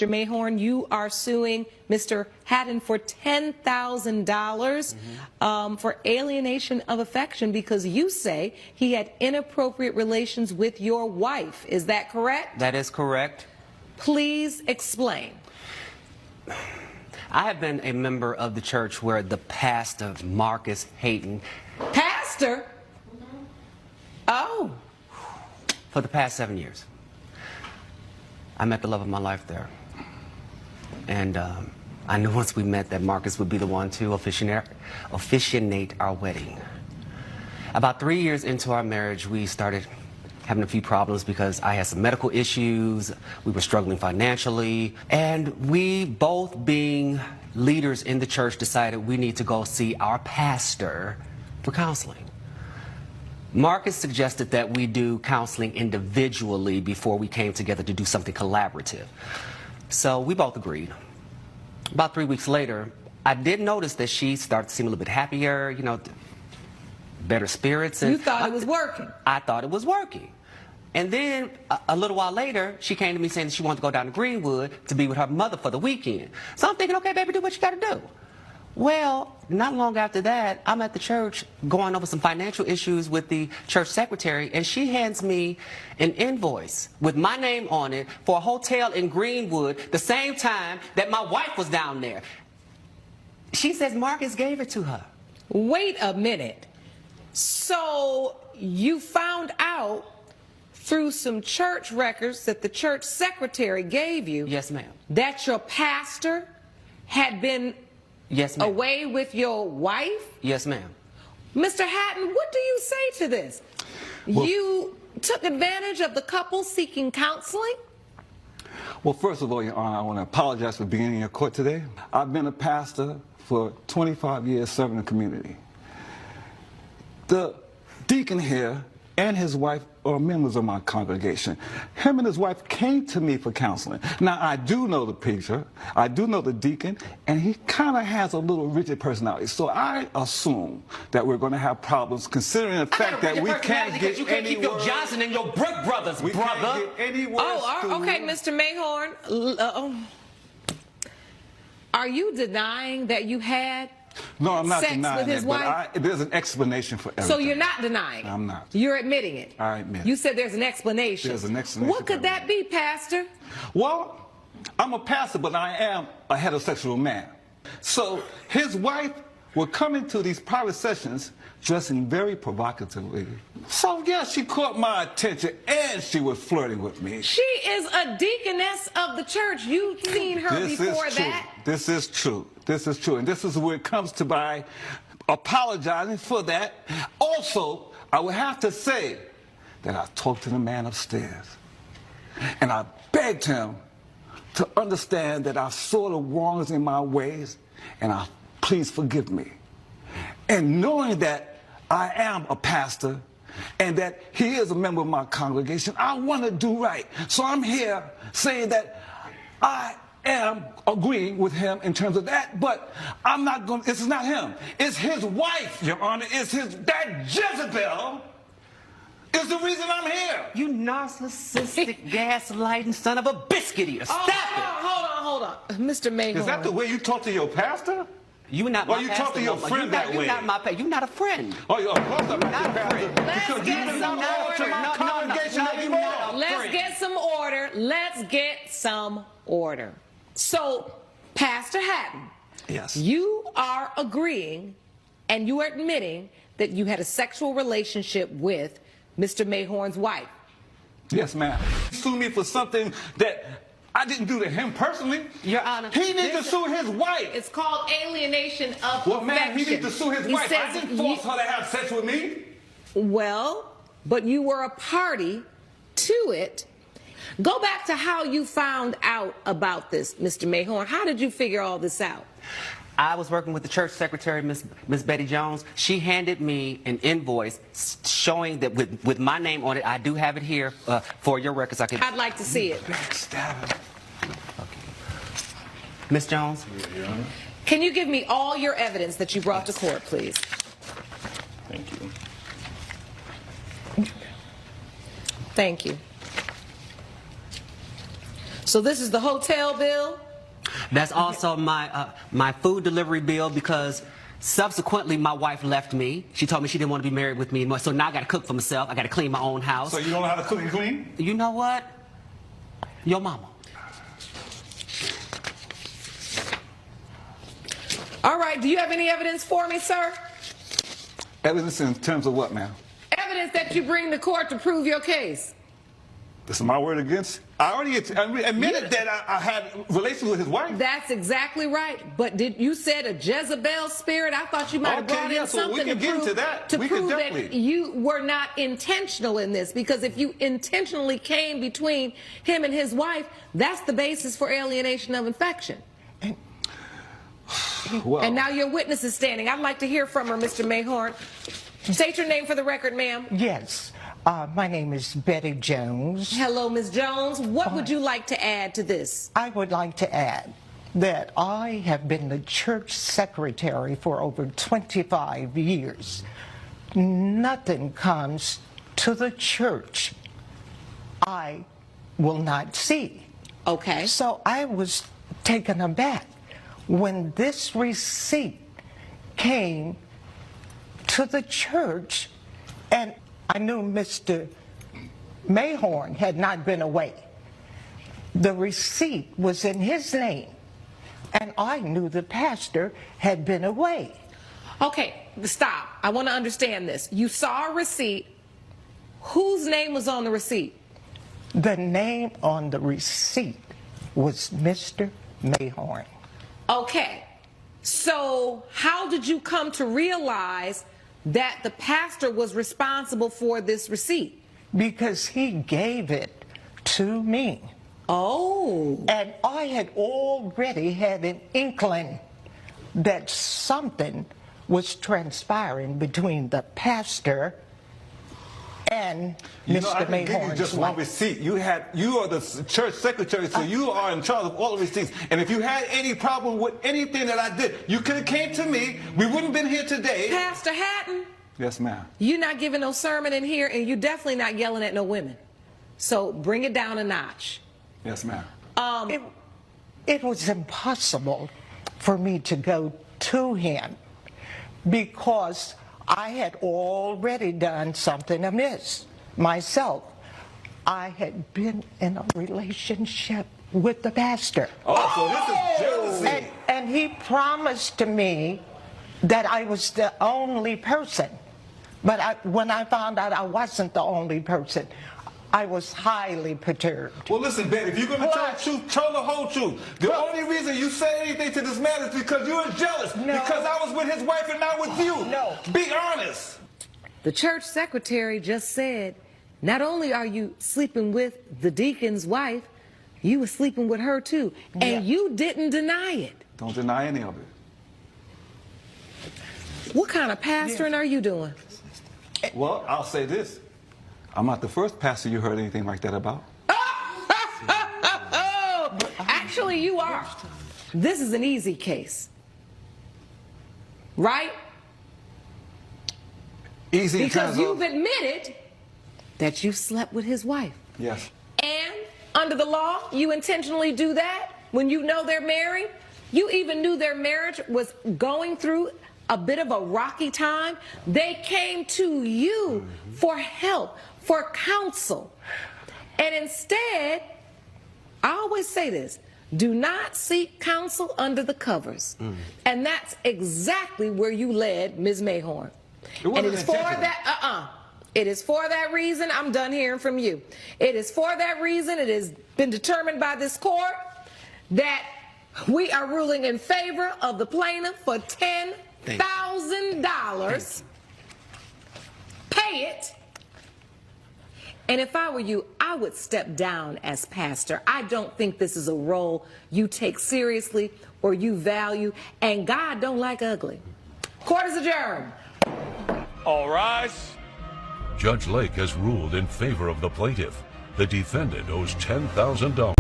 Mr. Mayhorn, you are suing Mr. Hatton for $10,000 for alienation of affection because you say he had inappropriate relations with your wife. Is that correct? That is correct. Please explain. I have been a member of the church where the pastor, Marcus Hatton. Pastor? Oh. For the past 7 years. I met the love of my life there. And I knew once we met that Marcus would be the one to officiate our wedding. About 3 years into our marriage, we started having a few problems because I had some medical issues, we were struggling financially, and we both being leaders in the church decided we need to go see our pastor for counseling. Marcus suggested that we do counseling individually before we came together to do something collaborative. So we both agreed. About 3 weeks later, I did notice that she started to seem a little bit happier, you know, better spirits. And you thought it was working? I thought it was working. And then a little while later, she came to me saying that she wanted to go down to Greenwood to be with her mother for the weekend. So I'm thinking, okay, baby, do what you got to do. Well, not long after that, I'm at the church going over some financial issues with the church secretary, and she hands me an invoice with my name on it for a hotel in Greenwood the same time that my wife was down there. She says Marcus gave it to her. Wait a minute. So you found out through some church records that the church secretary gave you, yes, ma'am, that your pastor had been yes, ma'am, away with your wife? Yes, ma'am. Mr. Hatton, what do you say to this? Well, you took advantage of the couple seeking counseling? Well, first of all, Your Honor, I want to apologize for being in your court today. I've been a pastor for 25 years serving the community. The deacon here and his wife are members of my congregation. Him and his wife came to me for counseling. Now, I do know the preacher, I do know the deacon, and he kind of has a little rigid personality. So I assume that we're going to have problems considering the fact that we can't get you can't any keep your words. Johnson and your Brick brothers, we brother. Can't get any words okay, Mr. Mayhorn. Are you denying that you had No, I'm not sex denying with his it, wife? but there's an explanation for everything. So you're not denying it? I'm not. You're admitting it? I admit it. You said there's an explanation. There's an explanation. What could that be, Pastor? Well, I'm a pastor, but I am a heterosexual man. So his wife would come into these private sessions dressing very provocatively. So yeah, she caught my attention and she was flirting with me. She is a deaconess of the church. You've seen her before that. This is true. This is true. And this is where it comes to my apologizing for that. Also, I would have to say that I talked to the man upstairs and I begged him to understand that I saw the wrongs in my ways and please forgive me. And knowing that I am a pastor and that he is a member of my congregation, I want to do right. So I'm here saying that I am agreeing with him in terms of that, but I'm not going. This is not him. It's his wife, Your Honor. It's that Jezebel is the reason I'm here. You narcissistic, gaslighting son of a biscuit eater. Stop it. Hold on. Mr. Mayhorn. Is that the way you talk to your pastor? You're not my you pastor. talk to your friend that way. You're not a friend. Oh, you're of course I'm not not your a friend. pastor. Let's get some order. Let's get some order. Let's get some order. So, Pastor Hatton, yes, you are agreeing and you are admitting that you had a sexual relationship with Mr. Mayhorn's wife. Yes, ma'am. Sue me for something that I didn't do to him personally. Your Honor. He needs to sue his wife. It's called alienation of Well, affection. man, he needs to sue his wife. I says didn't force her to have sex with me. Well, but you were a party to it. Go back to how you found out about this, Mr. Mayhorn. How did you figure all this out? I was working with the church secretary, Miss Betty Jones. She handed me an invoice showing that with my name on it. I do have it here for your records. I'd like to see it. Backstabber. Okay. Miss Jones? Can you give me all your evidence that you brought to court, please? Thank you. Thank you. So this is the hotel bill? That's also my food delivery bill, because subsequently my wife left me. She told me she didn't want to be married with me anymore. So now I got to cook for myself. I got to clean my own house. So you don't know how to cook and clean? You know what? Your mama. All right, do you have any evidence for me, sir? Evidence in terms of what, ma'am? Evidence that you bring to court to prove your case. This is my word against. I already admitted that I had relations with his wife. That's exactly right. But you said a Jezebel spirit? I thought you might have brought in so we something can to get prove, into that. to We can prove that definitely. you were not intentional in this. Because if you intentionally came between him and his wife, that's the basis for alienation of affection. Well, And now your witness is standing. I'd like to hear from her, Mr. Mayhorn. State your name for the record, ma'am. Yes. My name is Betty Jones. Hello, Ms. Jones. What would you like to add to this? I would like to add that I have been the church secretary for over 25 years. Nothing comes to the church I will not see. Okay. So I was taken aback when this receipt came to the church, and I knew Mr. Mayhorn had not been away. The receipt was in his name, and I knew the pastor had been away. Okay, stop. I want to understand this. You saw a receipt. Whose name was on the receipt? The name on the receipt was Mr. Mayhorn. Okay, so how did you come to realize that the pastor was responsible for this receipt? Because he gave it to me. Oh. And I had already had an inkling that something was transpiring between the pastor and you know, I Mr. can give you Mayhorn's just one wife. receipt. You are the church secretary, so you are in charge of all the receipts. And if you had any problem with anything that I did, you could have came to me. We wouldn't have been here today. Pastor Hatton, Yes, ma'am. you're not giving no sermon in here, and you're definitely not yelling at no women. So bring it down a notch. Yes, ma'am. It was impossible for me to go to him because I had already done something amiss myself. I had been in a relationship with the pastor. Oh, so this is jealousy. And he promised to me that I was the only person. But when I found out I wasn't the only person, I was highly perturbed. Well, listen, Ben, if you're going to tell the truth, tell the whole truth. The only reason you say anything to this man is because you were jealous. No. Because I was with his wife and not with you. No. Be honest. The church secretary just said, not only are you sleeping with the deacon's wife, you were sleeping with her too. And you didn't deny it. Don't deny any of it. What kind of pastoring are you doing? Well, I'll say this. I'm not the first pastor you heard anything like that about. Actually, you are. This is an easy case. Right? Easy in Because terms you've of... admitted that you slept with his wife. Yes. And under the law, you intentionally do that when you know they're married. You even knew their marriage was going through a bit of a rocky time. They came to you for help, for counsel. And instead, I always say this, do not seek counsel under the covers. And that's exactly where you led Ms. Mayhorn. And it is for that, it is for that reason, I'm done hearing from you. It is for that reason, it has been determined by this court that we are ruling in favor of the plaintiff for $10,000. Pay it. And if I were you, I would step down as pastor. I don't think this is a role you take seriously or you value, and God don't like ugly. Court is adjourned. All rise. Judge Lake has ruled in favor of the plaintiff. The defendant owes $10,000.